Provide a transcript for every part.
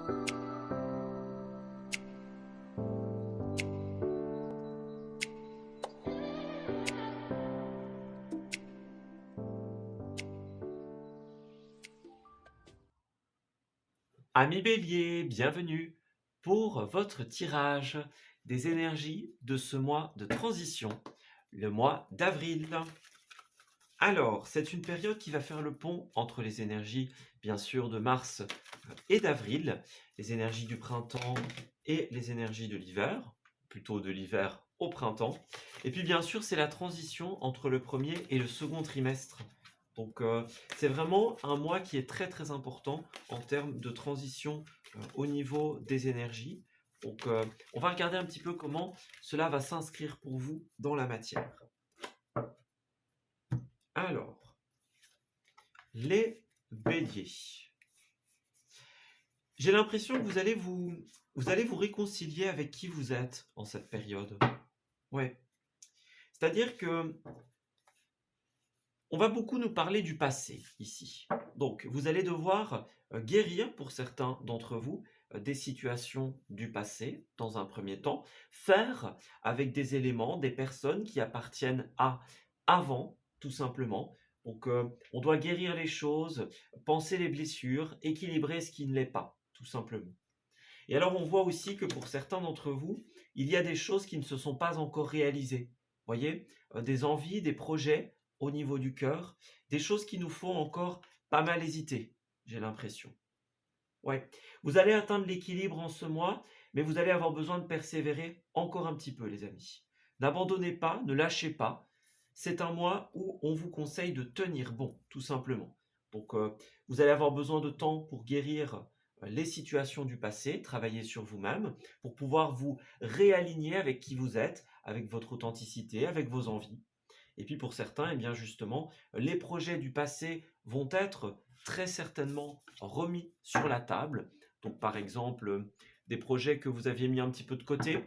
Ami Bélier, bienvenue pour votre tirage des énergies de ce mois de transition, le mois d'avril. Alors, c'est une période qui va faire le pont entre les énergies, bien sûr, de mars et d'avril, les énergies du printemps et les énergies de l'hiver, plutôt de l'hiver au printemps. Et puis, bien sûr, c'est la transition entre le premier et le second trimestre. Donc, c'est vraiment un mois qui est très très important en termes de transition au niveau des énergies. Donc, on va regarder un petit peu comment cela va s'inscrire pour vous dans la matière. Alors, les béliers. J'ai l'impression que vous allez vous réconcilier avec qui vous êtes en cette période. Ouais. C'est-à-dire que on va beaucoup nous parler du passé ici. Donc, vous allez devoir guérir pour certains d'entre vous des situations du passé dans un premier temps, faire avec des éléments, des personnes qui appartiennent à avant, tout simplement. Donc, on doit guérir les choses, penser les blessures, équilibrer ce qui ne l'est pas, tout simplement. Et alors, on voit aussi que pour certains d'entre vous, il y a des choses qui ne se sont pas encore réalisées. Voyez, des envies, des projets au niveau du cœur, des choses qui nous font encore pas mal hésiter, j'ai l'impression. Ouais, vous allez atteindre l'équilibre en ce mois, mais vous allez avoir besoin de persévérer encore un petit peu, les amis. N'abandonnez pas, ne lâchez pas. C'est un mois où on vous conseille de tenir bon, tout simplement. Donc, vous allez avoir besoin de temps pour guérir les situations du passé, travailler sur vous-même, pour pouvoir vous réaligner avec qui vous êtes, avec votre authenticité, avec vos envies. Et puis pour certains, eh bien justement, les projets du passé vont être très certainement remis sur la table. Donc par exemple, des projets que vous aviez mis un petit peu de côté,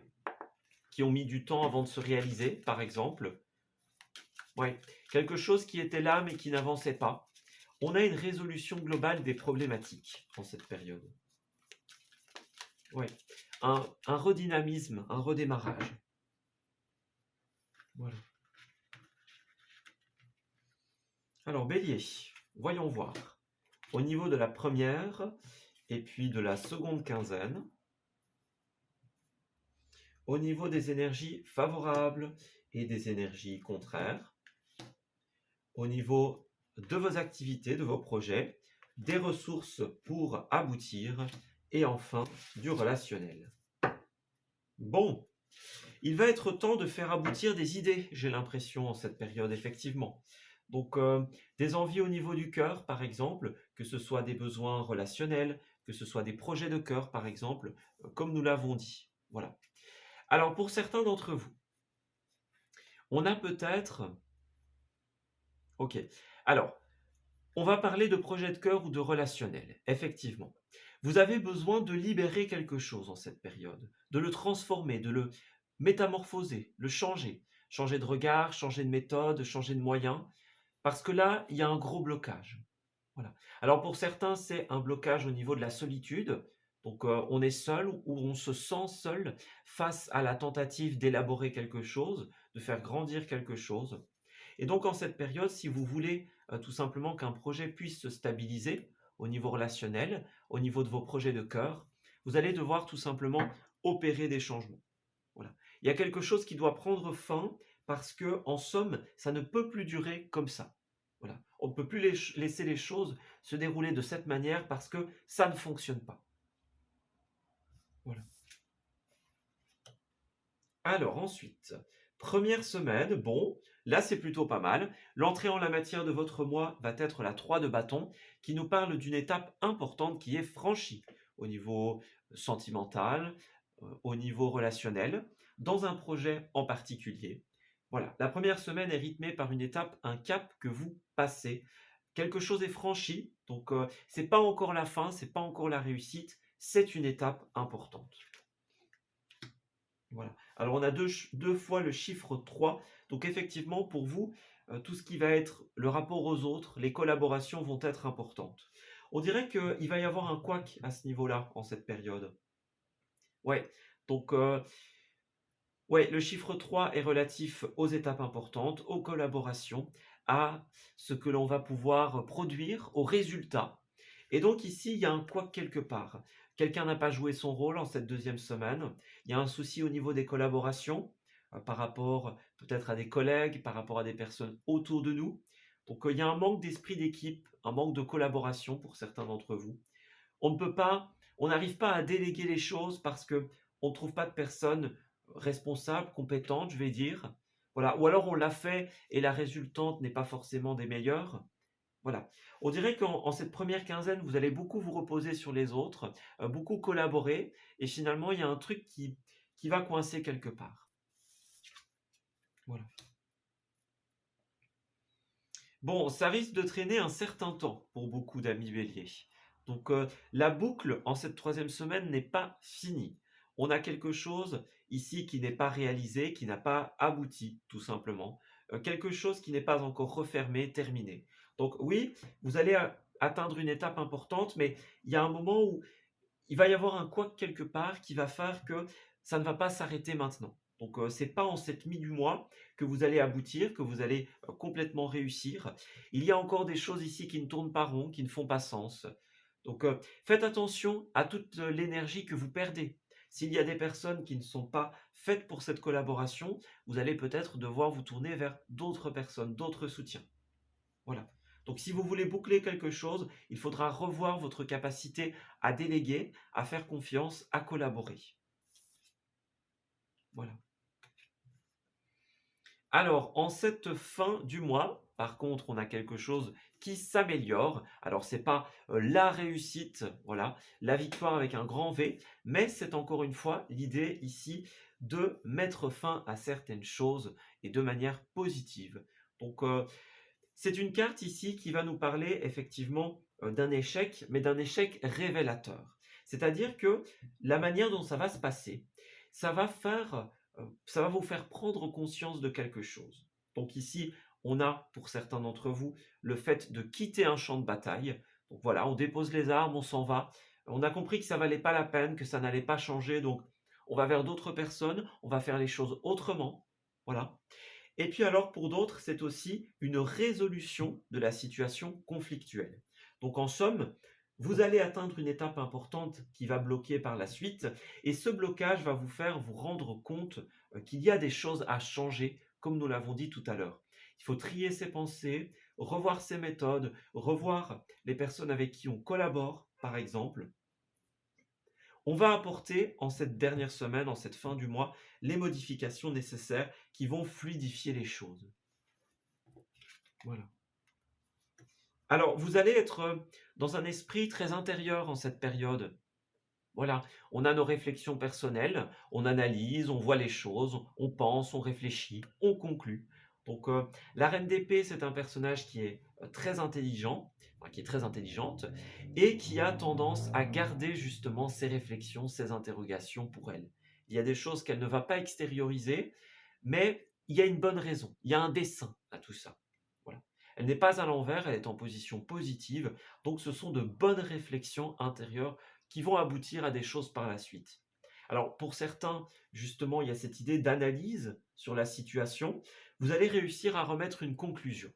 qui ont mis du temps avant de se réaliser, par exemple. Ouais, quelque chose qui était là mais qui n'avançait pas. On a une résolution globale des problématiques en cette période. Ouais, un redynamisme, un redémarrage. Voilà. Alors Bélier, voyons voir. Au niveau de la première et puis de la seconde quinzaine, au niveau des énergies favorables et des énergies contraires, au niveau de vos activités, de vos projets, des ressources pour aboutir et enfin du relationnel. Bon, il va être temps de faire aboutir des idées, j'ai l'impression, en cette période, effectivement. Donc, des envies au niveau du cœur, par exemple, que ce soit des besoins relationnels, que ce soit des projets de cœur, par exemple, comme nous l'avons dit. Voilà. Alors, pour certains d'entre vous, on a peut-être... Ok. Alors, on va parler de projets de cœur ou de relationnel, effectivement. Vous avez besoin de libérer quelque chose en cette période, de le transformer, de le métamorphoser, le changer. Changer de regard, changer de méthode, changer de moyens. Parce que là, il y a un gros blocage. Voilà. Alors pour certains, c'est un blocage au niveau de la solitude. Donc on est seul ou on se sent seul face à la tentative d'élaborer quelque chose, de faire grandir quelque chose. Et donc en cette période, si vous voulez tout simplement qu'un projet puisse se stabiliser au niveau relationnel, au niveau de vos projets de cœur, vous allez devoir tout simplement opérer des changements. Voilà. Il y a quelque chose qui doit prendre fin parce que, en somme, ça ne peut plus durer comme ça. Voilà. On ne peut plus laisser les choses se dérouler de cette manière parce que ça ne fonctionne pas. Voilà. Alors ensuite, première semaine, bon, là c'est plutôt pas mal. L'entrée en la matière de votre mois va être la 3 de bâton qui nous parle d'une étape importante qui est franchie au niveau sentimental, au niveau relationnel, dans un projet en particulier. Voilà, la première semaine est rythmée par une étape, un cap que vous passez. Quelque chose est franchi, donc c'est pas encore la fin, c'est pas encore la réussite, c'est une étape importante. Voilà. Alors on a deux fois le chiffre 3. Donc effectivement, pour vous, tout ce qui va être le rapport aux autres, les collaborations vont être importantes. On dirait qu'il va y avoir un couac à ce niveau-là, en cette période. Ouais, donc ouais, le chiffre 3 est relatif aux étapes importantes, aux collaborations, à ce que l'on va pouvoir produire, aux résultats. Et donc ici, il y a un couac quelque part. Quelqu'un n'a pas joué son rôle en cette deuxième semaine. Il y a un souci au niveau des collaborations, par rapport peut-être à des collègues, par rapport à des personnes autour de nous. Donc il y a un manque d'esprit d'équipe, un manque de collaboration pour certains d'entre vous. On ne peut pas, on n'arrive pas à déléguer les choses parce que on ne trouve pas de personnes responsables, compétentes, je vais dire. Voilà. Ou alors on l'a fait et la résultante n'est pas forcément des meilleures. Voilà. On dirait qu'en cette première quinzaine, vous allez beaucoup vous reposer sur les autres, beaucoup collaborer, et finalement, il y a un truc qui va coincer quelque part. Voilà. Bon, ça risque de traîner un certain temps pour beaucoup d'amis béliers. Donc la boucle en cette troisième semaine n'est pas finie. On a quelque chose ici qui n'est pas réalisé, qui n'a pas abouti, tout simplement. Quelque chose qui n'est pas encore refermé, terminé. Donc oui, vous allez atteindre une étape importante, mais il y a un moment où il va y avoir un couac quelque part qui va faire que ça ne va pas s'arrêter maintenant. Donc c'est pas en cette mi du mois que vous allez aboutir, que vous allez complètement réussir. Il y a encore des choses ici qui ne tournent pas rond, qui ne font pas sens. Donc faites attention à toute l'énergie que vous perdez. S'il y a des personnes qui ne sont pas faites pour cette collaboration, vous allez peut-être devoir vous tourner vers d'autres personnes, d'autres soutiens. Voilà. Donc si vous voulez boucler quelque chose, il faudra revoir votre capacité à déléguer, à faire confiance, à collaborer. Voilà. Alors, en cette fin du mois, par contre, on a quelque chose qui s'améliore. Alors, c'est pas la réussite, voilà, la victoire avec un grand V, mais c'est encore une fois l'idée ici de mettre fin à certaines choses et de manière positive. Donc, c'est une carte ici qui va nous parler effectivement d'un échec, mais d'un échec révélateur. C'est-à-dire que la manière dont ça va se passer, ça va ça va vous faire prendre conscience de quelque chose. Donc ici, on a pour certains d'entre vous le fait de quitter un champ de bataille. Donc voilà, on dépose les armes, on s'en va. On a compris que ça valait pas la peine, que ça n'allait pas changer, donc on va vers d'autres personnes, on va faire les choses autrement. Voilà. Et puis alors pour d'autres, c'est aussi une résolution de la situation conflictuelle. Donc en somme, vous allez atteindre une étape importante qui va bloquer par la suite, et ce blocage va vous faire vous rendre compte qu'il y a des choses à changer, comme nous l'avons dit tout à l'heure. Il faut trier ses pensées, revoir ses méthodes, revoir les personnes avec qui on collabore, par exemple. On va apporter en cette dernière semaine, en cette fin du mois, les modifications nécessaires qui vont fluidifier les choses. Voilà. Alors, vous allez être dans un esprit très intérieur en cette période. Voilà, on a nos réflexions personnelles, on analyse, on voit les choses, on pense, on réfléchit, on conclut. Donc, la reine d'épée, c'est un personnage qui est très intelligent, enfin, qui est très intelligente, et qui a tendance à garder justement ses réflexions, ses interrogations pour elle. Il y a des choses qu'elle ne va pas extérioriser, mais il y a une bonne raison, il y a un dessein à tout ça. Voilà. Elle n'est pas à l'envers, elle est en position positive, donc ce sont de bonnes réflexions intérieures qui vont aboutir à des choses par la suite. Alors pour certains, justement, il y a cette idée d'analyse sur la situation. Vous allez réussir à remettre une conclusion.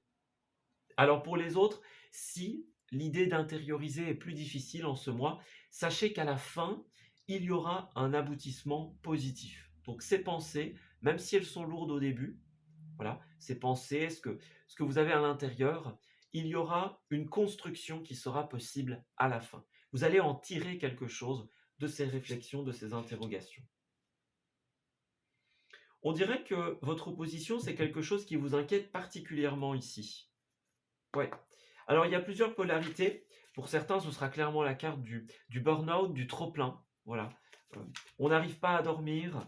Alors pour les autres, si l'idée d'intérioriser est plus difficile en ce mois, sachez qu'à la fin, il y aura un aboutissement positif. Donc ces pensées, même si elles sont lourdes au début, voilà, ces pensées, ce que vous avez à l'intérieur, il y aura une construction qui sera possible à la fin. Vous allez en tirer quelque chose de ces réflexions, de ces interrogations. On dirait que votre opposition, c'est quelque chose qui vous inquiète particulièrement ici. Ouais. Alors, il y a plusieurs polarités. Pour certains, ce sera clairement la carte du burn-out, du trop-plein. Voilà. On n'arrive pas à dormir,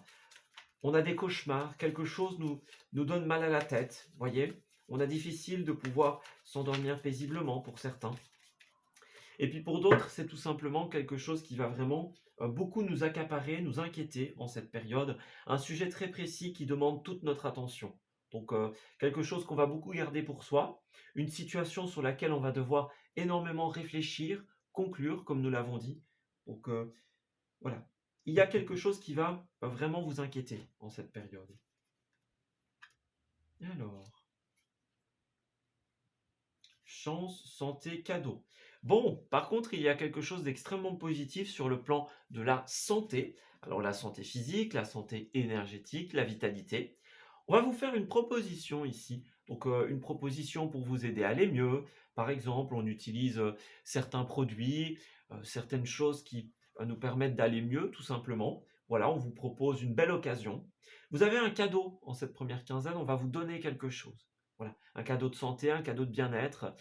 on a des cauchemars, quelque chose nous donne mal à la tête, voyez. On a difficile de pouvoir s'endormir paisiblement pour certains. Et puis pour d'autres, c'est tout simplement quelque chose qui va vraiment beaucoup nous accaparer, nous inquiéter en cette période. Un sujet très précis qui demande toute notre attention. Donc quelque chose qu'on va beaucoup garder pour soi, une situation sur laquelle on va devoir énormément réfléchir, conclure, comme nous l'avons dit. Donc, voilà. Il y a quelque chose qui va vraiment vous inquiéter en cette période. Alors, chance, santé, cadeau. Bon, par contre, il y a quelque chose d'extrêmement positif sur le plan de la santé. Alors, la santé physique, la santé énergétique, la vitalité. On va vous faire une proposition ici. Donc, une proposition pour vous aider à aller mieux. Par exemple, on utilise certains produits, certaines choses qui nous permettent d'aller mieux, tout simplement. Voilà, on vous propose une belle occasion. Vous avez un cadeau en cette première quinzaine, on va vous donner quelque chose. Voilà, un cadeau de santé, un cadeau de bien-être.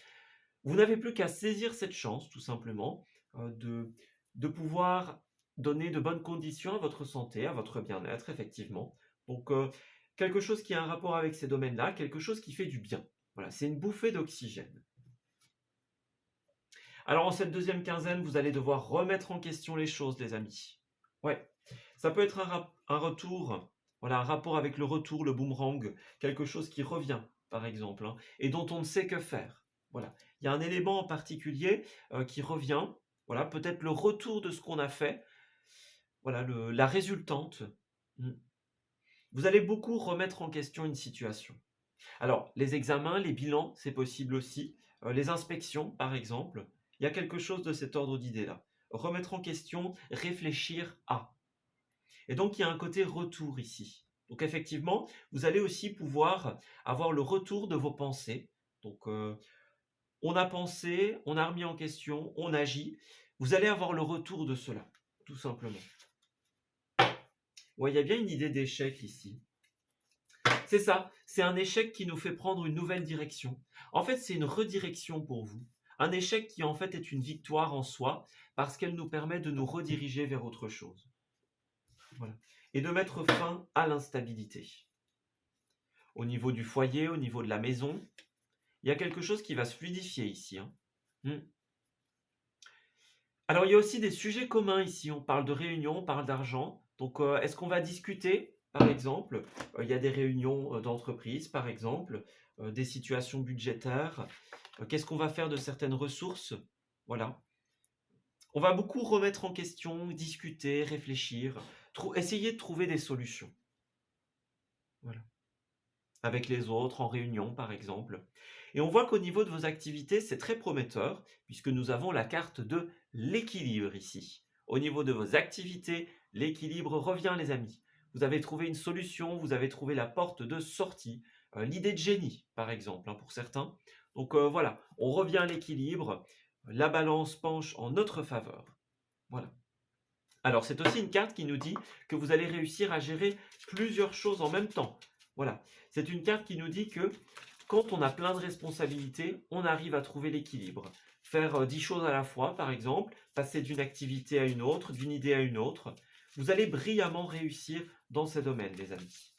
Vous n'avez plus qu'à saisir cette chance, tout simplement, de pouvoir donner de bonnes conditions à votre santé, à votre bien-être, effectivement. Donc, quelque chose qui a un rapport avec ces domaines-là, quelque chose qui fait du bien. Voilà, c'est une bouffée d'oxygène. Alors, en cette deuxième quinzaine, vous allez devoir remettre en question les choses, les amis. Ouais, ça peut être un retour, voilà, un rapport avec le retour, le boomerang, quelque chose qui revient, par exemple, hein, et dont on ne sait que faire. Voilà, il y a un élément en particulier qui revient, voilà, peut-être le retour de ce qu'on a fait, voilà, la résultante. Mm. Vous allez beaucoup remettre en question une situation. Alors, les examens, les bilans, c'est possible aussi. Les inspections, par exemple, il y a quelque chose de cet ordre d'idée-là. Remettre en question, réfléchir à. Et donc, il y a un côté retour ici. Donc, effectivement, vous allez aussi pouvoir avoir le retour de vos pensées. Donc, on a pensé, on a remis en question, on agit. Vous allez avoir le retour de cela, tout simplement. Ouais, il y a bien une idée d'échec ici. C'est ça, c'est un échec qui nous fait prendre une nouvelle direction. En fait, c'est une redirection pour vous. Un échec qui en fait est une victoire en soi parce qu'elle nous permet de nous rediriger vers autre chose. Voilà. Et de mettre fin à l'instabilité. Au niveau du foyer, au niveau de la maison, il y a quelque chose qui va se fluidifier ici. Hein. Alors, il y a aussi des sujets communs ici. On parle de réunion, on parle d'argent. Donc, est-ce qu'on va discuter, par exemple il y a des réunions d'entreprise, par exemple, des situations budgétaires. Qu'est-ce qu'on va faire de certaines ressources? Voilà. On va beaucoup remettre en question, discuter, réfléchir, essayer de trouver des solutions. Voilà. Avec les autres, en réunion, par exemple. Et on voit qu'au niveau de vos activités, c'est très prometteur, puisque nous avons la carte de l'équilibre ici. Au niveau de vos activités, l'équilibre revient, les amis. Vous avez trouvé une solution, vous avez trouvé la porte de sortie, l'idée de génie, par exemple, hein, pour certains. Donc voilà, on revient à l'équilibre, la balance penche en notre faveur. Voilà. Alors, c'est aussi une carte qui nous dit que vous allez réussir à gérer plusieurs choses en même temps. Voilà, c'est une carte qui nous dit que quand on a plein de responsabilités, on arrive à trouver l'équilibre. Faire 10 choses à la fois, par exemple, passer d'une activité à une autre, d'une idée à une autre. Vous allez brillamment réussir dans ces domaines, les amis.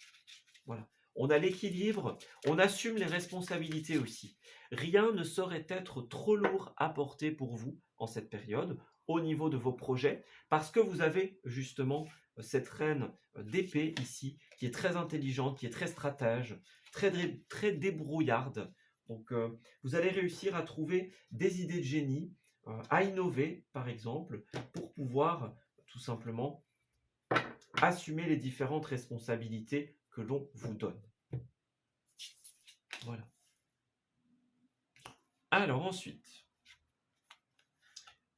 Voilà. On a l'équilibre, on assume les responsabilités aussi. Rien ne saurait être trop lourd à porter pour vous en cette période, au niveau de vos projets, parce que vous avez justement cette reine d'épée ici, qui est très intelligente, qui est très stratège, très débrouillarde. Donc, vous allez réussir à trouver des idées de génie, à innover, par exemple, pour pouvoir tout simplement assumer les différentes responsabilités que l'on vous donne. Voilà. Alors ensuite,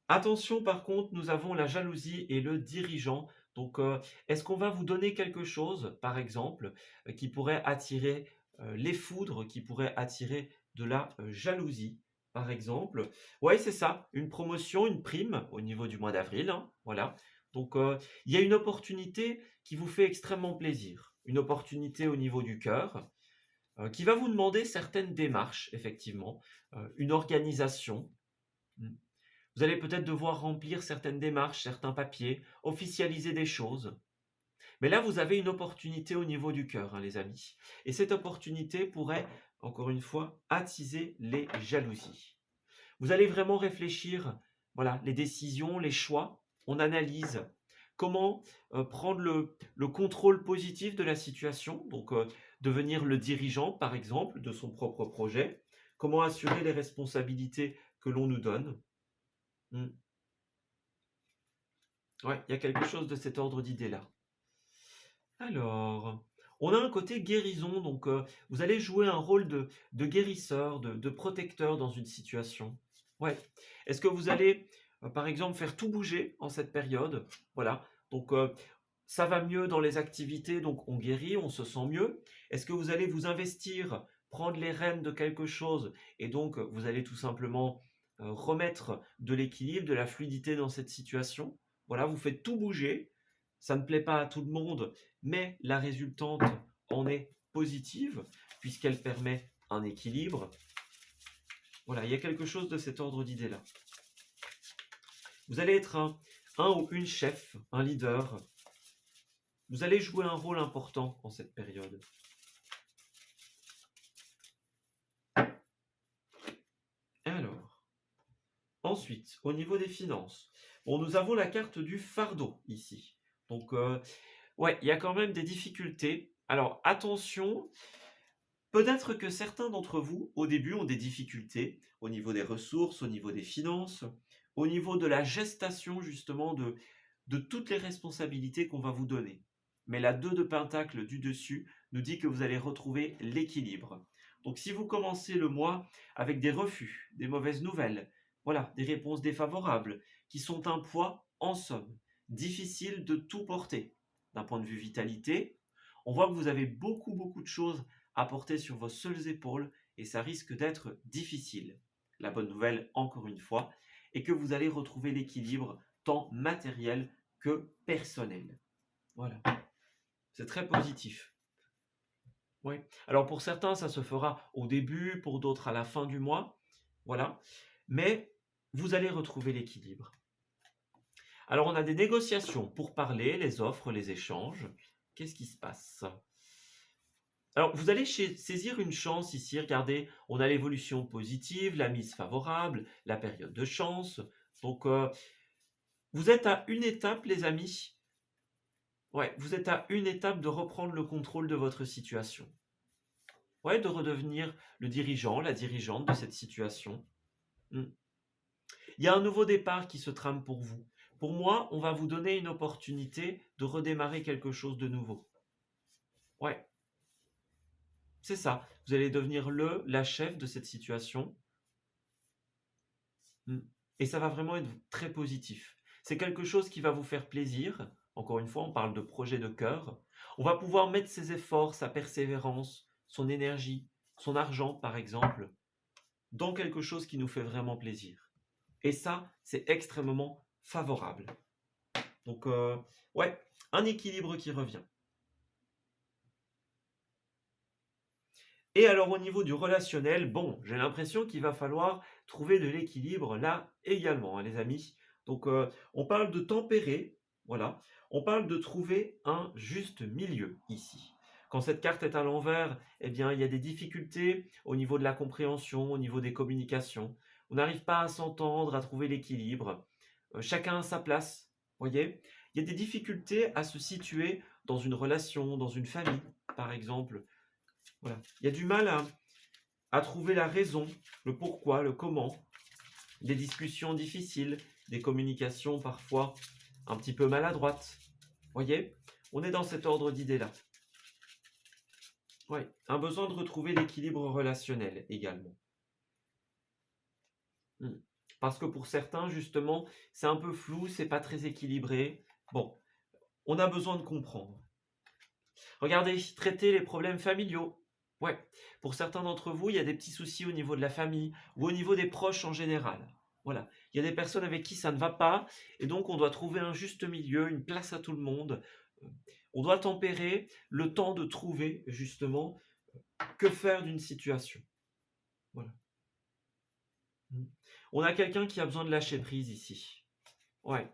attention par contre, nous avons la jalousie et le dirigeant. Donc, est-ce qu'on va vous donner quelque chose, par exemple, qui pourrait attirer les foudres, qui pourrait attirer de la jalousie, par exemple? Oui, c'est ça, une promotion, une prime au niveau du mois d'avril. Hein, voilà. Donc, il y a une opportunité qui vous fait extrêmement plaisir. Une opportunité au niveau du cœur, qui va vous demander certaines démarches, effectivement, une organisation. Vous allez peut-être devoir remplir certaines démarches, certains papiers, officialiser des choses. Mais là, vous avez une opportunité au niveau du cœur, hein, les amis. Et cette opportunité pourrait, encore une fois, attiser les jalousies. Vous allez vraiment réfléchir, voilà, les décisions, les choix. On analyse comment prendre le contrôle positif de la situation, donc devenir le dirigeant, par exemple, de son propre projet. Comment assurer les responsabilités que l'on nous donne. Ouais, il y a quelque chose de cet ordre d'idée-là. Alors, on a un côté guérison, donc vous allez jouer un rôle de guérisseur, de protecteur dans une situation. Ouais. Est-ce que vous allez, par exemple, faire tout bouger en cette période? Voilà. Donc, ça va mieux dans les activités, donc on guérit, on se sent mieux. Est-ce que vous allez vous investir, prendre les rênes de quelque chose et donc vous allez tout simplement remettre de l'équilibre, de la fluidité dans cette situation? Voilà, vous faites tout bouger. Ça ne plaît pas à tout le monde, mais la résultante en est positive puisqu'elle permet un équilibre. Voilà, il y a quelque chose de cet ordre d'idée-là. Vous allez être un ou une chef, un leader. Vous allez jouer un rôle important en cette période. Alors, ensuite, au niveau des finances, bon, nous avons la carte du fardeau ici. Donc, ouais, il y a quand même des difficultés. Alors, attention, peut-être que certains d'entre vous, au début, ont des difficultés au niveau des ressources, au niveau des finances, au niveau de la gestation justement de toutes les responsabilités qu'on va vous donner. Mais la 2 de Pentacle du dessus nous dit que vous allez retrouver l'équilibre. Donc si vous commencez le mois avec des refus, des mauvaises nouvelles, voilà, des réponses défavorables, qui sont un poids en somme, difficile de tout porter. D'un point de vue vitalité, on voit que vous avez beaucoup de choses à porter sur vos seules épaules et ça risque d'être difficile. La bonne nouvelle, encore une fois, est que vous allez retrouver l'équilibre tant matériel que personnel. Voilà. C'est très positif. Oui. Alors pour certains, ça se fera au début, pour d'autres à la fin du mois. Voilà. Mais vous allez retrouver l'équilibre. Alors on a des négociations pour parler, les offres, les échanges. Qu'est-ce qui se passe? Alors vous allez saisir une chance ici. Regardez, on a l'évolution positive, la mise favorable, la période de chance. Donc vous êtes à une étape, les amis. Ouais, vous êtes à une étape de reprendre le contrôle de votre situation. Ouais, de redevenir le dirigeant, la dirigeante de cette situation. Il y a un nouveau départ qui se trame pour vous. Pour moi, on va vous donner une opportunité de redémarrer quelque chose de nouveau. Ouais, c'est ça. Vous allez devenir la chef de cette situation. Et ça va vraiment être très positif. C'est quelque chose qui va vous faire plaisir. Encore une fois, on parle de projet de cœur. On va pouvoir mettre ses efforts, sa persévérance, son énergie, son argent, par exemple, dans quelque chose qui nous fait vraiment plaisir. Et ça, c'est extrêmement favorable. Donc, ouais, un équilibre qui revient. Et alors au niveau du relationnel, bon, j'ai l'impression qu'il va falloir trouver de l'équilibre là également, hein, les amis. Donc on parle de tempérer, voilà. On parle de trouver un juste milieu ici. Quand cette carte est à l'envers, eh bien il y a des difficultés au niveau de la compréhension, au niveau des communications. On n'arrive pas à s'entendre, à trouver l'équilibre. Chacun a sa place, voyez. Il y a des difficultés à se situer dans une relation, dans une famille, par exemple. Voilà. Il y a du mal à trouver la raison, le pourquoi, le comment, des discussions difficiles, des communications parfois un petit peu maladroites. Voyez, on est dans cet ordre d'idées-là. Oui, un besoin de retrouver l'équilibre relationnel également. Parce que pour certains, justement, c'est un peu flou, c'est pas très équilibré. Bon, on a besoin de comprendre. Regardez, traiter les problèmes familiaux. Ouais, pour certains d'entre vous, il y a des petits soucis au niveau de la famille ou au niveau des proches en général. Voilà, il y a des personnes avec qui ça ne va pas et donc on doit trouver un juste milieu, une place à tout le monde. On doit tempérer le temps de trouver justement que faire d'une situation. Voilà. On a quelqu'un qui a besoin de lâcher prise ici. Ouais.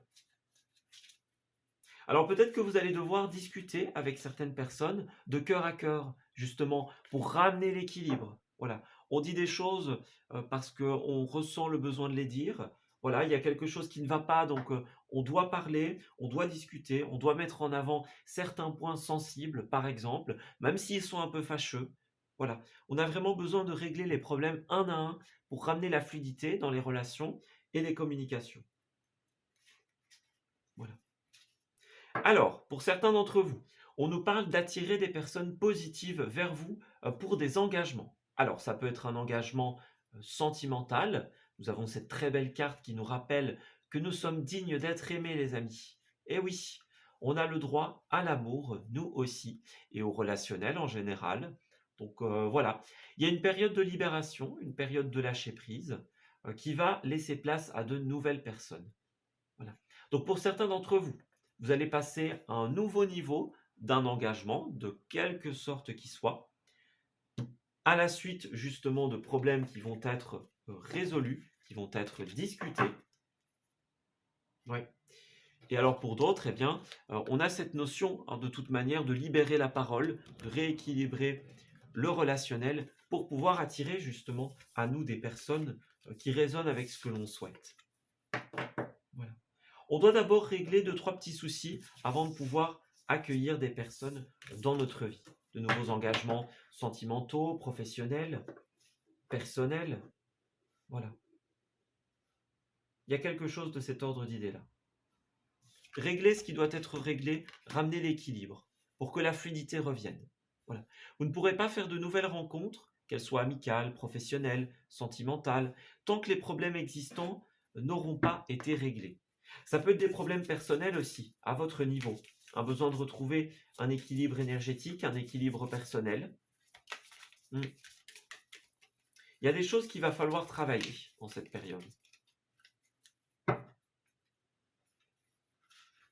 Alors peut-être que vous allez devoir discuter avec certaines personnes de cœur à cœur, justement, pour ramener l'équilibre. Voilà. On dit des choses parce qu'on ressent le besoin de les dire. Voilà, il y a quelque chose qui ne va pas, donc on doit parler, on doit discuter, on doit mettre en avant certains points sensibles, par exemple, même s'ils sont un peu fâcheux. Voilà, on a vraiment besoin de régler les problèmes un à un pour ramener la fluidité dans les relations et les communications. Voilà. Alors, pour certains d'entre vous, on nous parle d'attirer des personnes positives vers vous pour des engagements. Alors, ça peut être un engagement sentimental. Nous avons cette très belle carte qui nous rappelle que nous sommes dignes d'être aimés, les amis. Et oui, on a le droit à l'amour, nous aussi, et au relationnel en général. Donc voilà, il y a une période de libération, une période de lâcher prise, qui va laisser place à de nouvelles personnes. Voilà. Donc pour certains d'entre vous, vous allez passer à un nouveau niveau d'un engagement, de quelque sorte qu'il soit, à la suite justement de problèmes qui vont être résolus, qui vont être discutés. Ouais. Et alors pour d'autres, eh bien, on a cette notion de toute manière de libérer la parole, de rééquilibrer le relationnel pour pouvoir attirer justement à nous des personnes qui résonnent avec ce que l'on souhaite. Voilà. On doit d'abord régler 2-3 petits soucis avant de pouvoir accueillir des personnes dans notre vie. De nouveaux engagements sentimentaux, professionnels, personnels. Voilà. Il y a quelque chose de cet ordre d'idées-là. Régler ce qui doit être réglé, ramener l'équilibre pour que la fluidité revienne. Voilà. Vous ne pourrez pas faire de nouvelles rencontres, qu'elles soient amicales, professionnelles, sentimentales, tant que les problèmes existants n'auront pas été réglés. Ça peut être des problèmes personnels aussi, à votre niveau. Un besoin de retrouver un équilibre énergétique, un équilibre personnel. Il y a des choses qu'il va falloir travailler en cette période.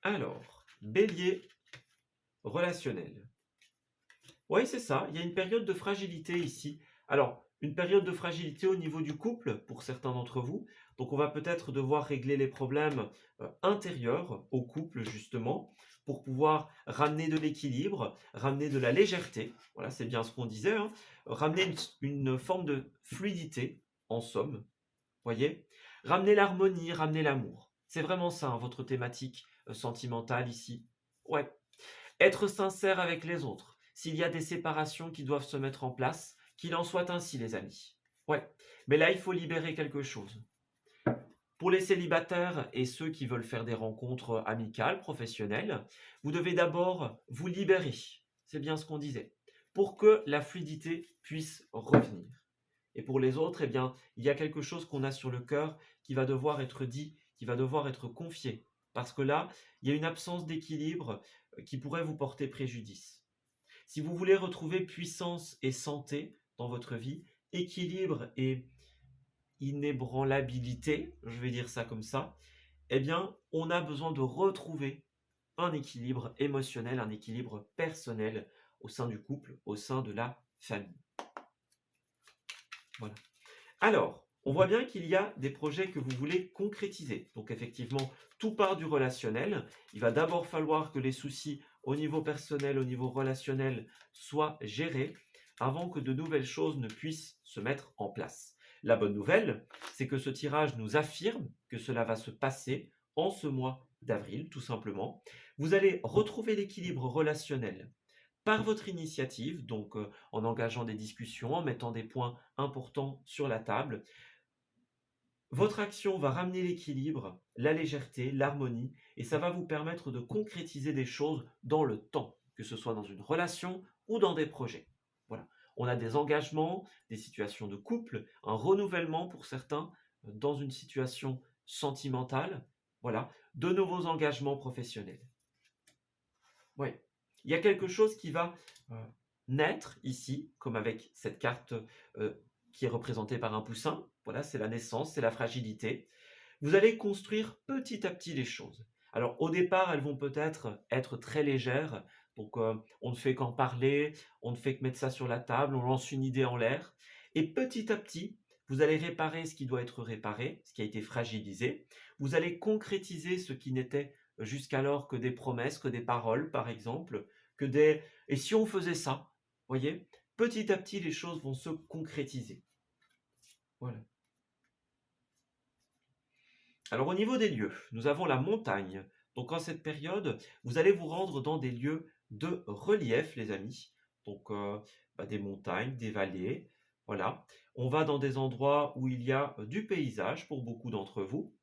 Alors, Bélier, relationnel. Oui, c'est ça, il y a une période de fragilité ici. Alors, une période de fragilité au niveau du couple pour certains d'entre vous. Donc, on va peut-être devoir régler les problèmes intérieurs au couple, justement, pour pouvoir ramener de l'équilibre, ramener de la légèreté. Voilà, c'est bien ce qu'on disait, hein. Ramener une forme de fluidité, en somme. Voyez? Ramener l'harmonie, ramener l'amour. C'est vraiment ça, hein, votre thématique sentimentale ici. Ouais. Être sincère avec les autres. S'il y a des séparations qui doivent se mettre en place, qu'il en soit ainsi, les amis. Ouais. Mais là, il faut libérer quelque chose. Pour les célibataires et ceux qui veulent faire des rencontres amicales, professionnelles, vous devez d'abord vous libérer. C'est bien ce qu'on disait. Pour que la fluidité puisse revenir. Et pour les autres, eh bien, il y a quelque chose qu'on a sur le cœur qui va devoir être dit, qui va devoir être confié. Parce que là, il y a une absence d'équilibre qui pourrait vous porter préjudice. Si vous voulez retrouver puissance et santé dans votre vie, équilibre et inébranlabilité, je vais dire ça comme ça, eh bien, on a besoin de retrouver un équilibre émotionnel, un équilibre personnel au sein du couple, au sein de la famille. Voilà. Alors, on voit bien qu'il y a des projets que vous voulez concrétiser. Donc effectivement, tout part du relationnel. Il va d'abord falloir que les soucis au niveau personnel, au niveau relationnel soient gérés avant que de nouvelles choses ne puissent se mettre en place. La bonne nouvelle, c'est que ce tirage nous affirme que cela va se passer en ce mois d'avril, tout simplement. Vous allez retrouver l'équilibre relationnel par votre initiative, donc en engageant des discussions, en mettant des points importants sur la table. Votre action va ramener l'équilibre, la légèreté, l'harmonie, et ça va vous permettre de concrétiser des choses dans le temps, que ce soit dans une relation ou dans des projets. Voilà. On a des engagements, des situations de couple, un renouvellement pour certains dans une situation sentimentale, voilà, de nouveaux engagements professionnels. Oui. Il y a quelque chose qui va naître ici, comme avec cette carte qui est représentée par un poussin. Voilà, c'est la naissance, c'est la fragilité. Vous allez construire petit à petit les choses. Alors au départ, elles vont peut-être être très légères. Donc on ne fait qu'en parler, on ne fait que mettre ça sur la table, on lance une idée en l'air. Et petit à petit, vous allez réparer ce qui doit être réparé, ce qui a été fragilisé. Vous allez concrétiser ce qui n'était jusqu'alors que des promesses, que des paroles, par exemple, que des et si on faisait ça, voyez, petit à petit les choses vont se concrétiser. Voilà. Alors au niveau des lieux, nous avons la montagne. Donc en cette période, vous allez vous rendre dans des lieux de relief, les amis. Donc des montagnes, des vallées, voilà. On va dans des endroits où il y a du paysage pour beaucoup d'entre vous.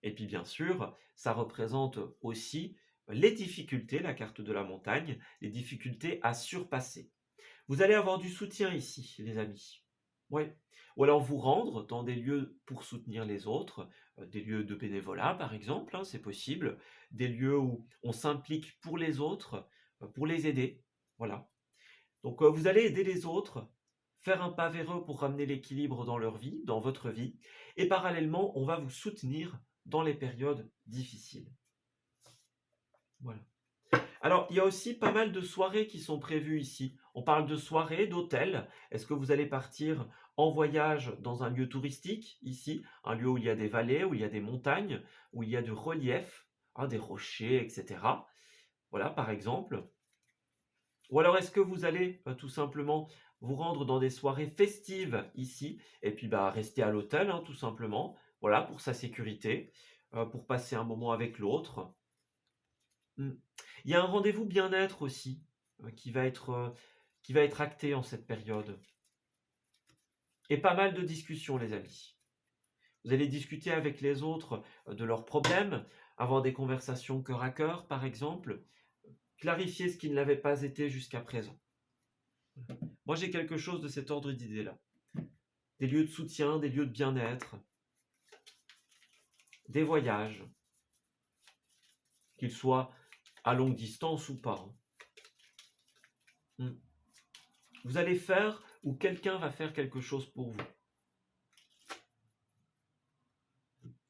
Et puis bien sûr, ça représente aussi les difficultés, la carte de la montagne, les difficultés à surpasser. Vous allez avoir du soutien ici, les amis. Ouais. Ou alors vous rendre dans des lieux pour soutenir les autres, des lieux de bénévolat par exemple, hein, c'est possible, des lieux où on s'implique pour les autres, pour les aider. Voilà. Donc vous allez aider les autres, faire un pas vers eux pour ramener l'équilibre dans leur vie, dans votre vie, et parallèlement, on va vous soutenir dans les périodes difficiles. Voilà. Alors, il y a aussi pas mal de soirées qui sont prévues ici. On parle de soirées, d'hôtels. Est-ce que vous allez partir en voyage dans un lieu touristique, ici, un lieu où il y a des vallées, où il y a des montagnes, où il y a du relief, hein, des rochers, etc. Voilà, par exemple. Ou alors, est-ce que vous allez tout simplement vous rendre dans des soirées festives ici, et puis rester à l'hôtel, hein, tout simplement, voilà, pour sa sécurité, pour passer un moment avec l'autre. Mm. Il y a un rendez-vous bien-être aussi qui va être acté en cette période. Et pas mal de discussions, les amis. Vous allez discuter avec les autres de leurs problèmes, avoir des conversations cœur à cœur, par exemple, clarifier ce qui ne l'avait pas été jusqu'à présent. Moi, j'ai quelque chose de cet ordre d'idée-là. Des lieux de soutien, des lieux de bien-être, des voyages, qu'ils soient à longue distance ou pas. Vous allez faire ou quelqu'un va faire quelque chose pour vous.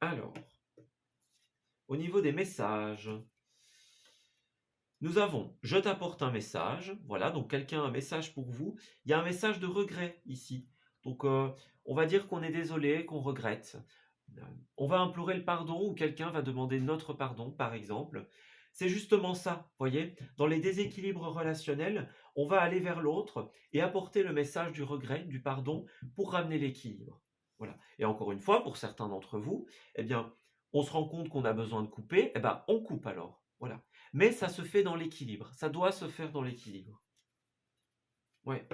Alors, au niveau des messages, nous avons « Je t'apporte un message ». Voilà, donc quelqu'un a un message pour vous. Il y a un message de regret ici. Donc, on va dire qu'on est désolé, qu'on regrette. On va implorer le pardon ou quelqu'un va demander notre pardon, par exemple. C'est justement ça, voyez. Dans les déséquilibres relationnels, on va aller vers l'autre et apporter le message du regret, du pardon, pour ramener l'équilibre. Voilà. Et encore une fois, pour certains d'entre vous, eh bien, on se rend compte qu'on a besoin de couper, eh ben, on coupe alors. Voilà. Mais ça se fait dans l'équilibre. Ça doit se faire dans l'équilibre. Ouais.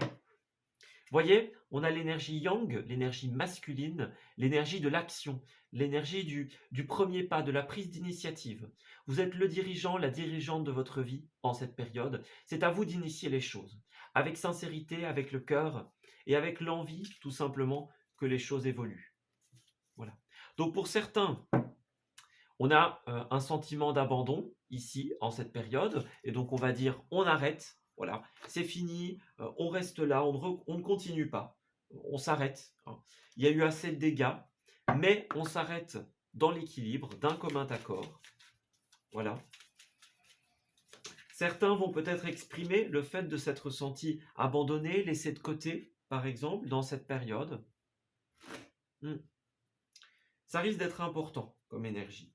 Voyez, on a l'énergie yang, l'énergie masculine, l'énergie de l'action, l'énergie du premier pas, de la prise d'initiative. Vous êtes le dirigeant, la dirigeante de votre vie en cette période. C'est à vous d'initier les choses, avec sincérité, avec le cœur et avec l'envie, tout simplement, que les choses évoluent. Voilà. Donc pour certains, on a un sentiment d'abandon ici, en cette période, et donc on va dire on arrête, voilà, c'est fini, on reste là, on ne continue pas, on s'arrête. Hein. Il y a eu assez de dégâts, mais on s'arrête dans l'équilibre, d'un commun accord. Voilà. Certains vont peut-être exprimer le fait de s'être sentis abandonnés, laissés de côté, par exemple, dans cette période. Ça risque d'être important comme énergie.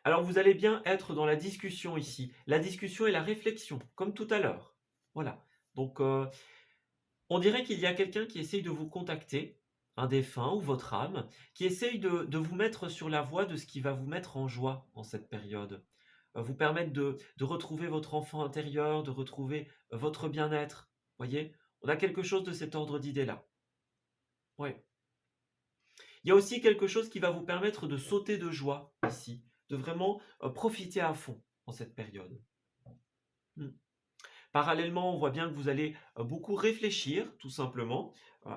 Alors vous allez bien être dans la discussion ici. La discussion et la réflexion, comme tout à l'heure. Voilà. Donc on dirait qu'il y a quelqu'un qui essaye de vous contacter, un défunt ou votre âme, qui essaye de vous mettre sur la voie de ce qui va vous mettre en joie en cette période. Vous permettre de retrouver votre enfant intérieur, de retrouver votre bien-être. Voyez, on a quelque chose de cet ordre d'idée-là. Ouais. Il y a aussi quelque chose qui va vous permettre de sauter de joie ici, de vraiment profiter à fond en cette période. Parallèlement, on voit bien que vous allez beaucoup réfléchir, tout simplement,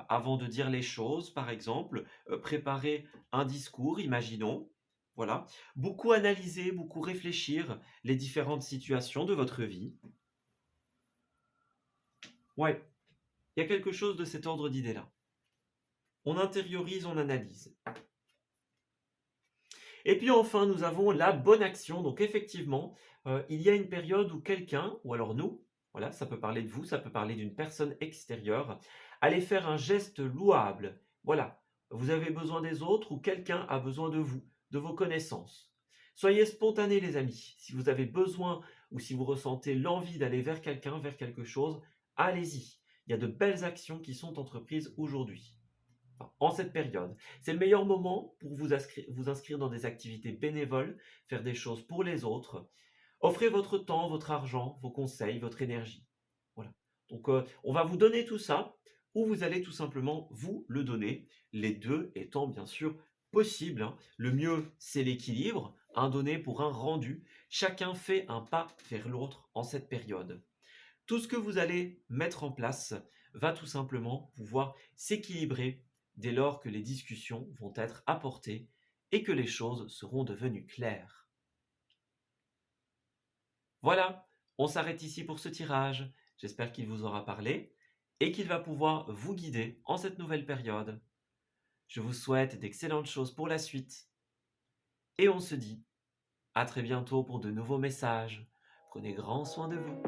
avant de dire les choses, par exemple, préparer un discours, imaginons, voilà. Beaucoup analyser, beaucoup réfléchir les différentes situations de votre vie. Ouais, il y a quelque chose de cet ordre d'idée-là. On intériorise, on analyse. Et puis enfin, nous avons la bonne action. Donc effectivement, il y a une période où quelqu'un, ou alors nous, voilà, ça peut parler de vous, ça peut parler d'une personne extérieure, allez faire un geste louable. Voilà, vous avez besoin des autres ou quelqu'un a besoin de vous, de vos connaissances. Soyez spontanés les amis. Si vous avez besoin ou si vous ressentez l'envie d'aller vers quelqu'un, vers quelque chose, allez-y. Il y a de belles actions qui sont entreprises aujourd'hui. En cette période. C'est le meilleur moment pour vous inscrire dans des activités bénévoles, faire des choses pour les autres. Offrez votre temps, votre argent, vos conseils, votre énergie. Voilà. Donc, on va vous donner tout ça, ou vous allez tout simplement vous le donner, les deux étant bien sûr possibles. Hein. Le mieux, c'est l'équilibre, un donné pour un rendu. Chacun fait un pas vers l'autre en cette période. Tout ce que vous allez mettre en place va tout simplement pouvoir s'équilibrer dès lors que les discussions vont être apportées et que les choses seront devenues claires. Voilà, on s'arrête ici pour ce tirage. J'espère qu'il vous aura parlé et qu'il va pouvoir vous guider en cette nouvelle période. Je vous souhaite d'excellentes choses pour la suite et on se dit à très bientôt pour de nouveaux messages. Prenez grand soin de vous.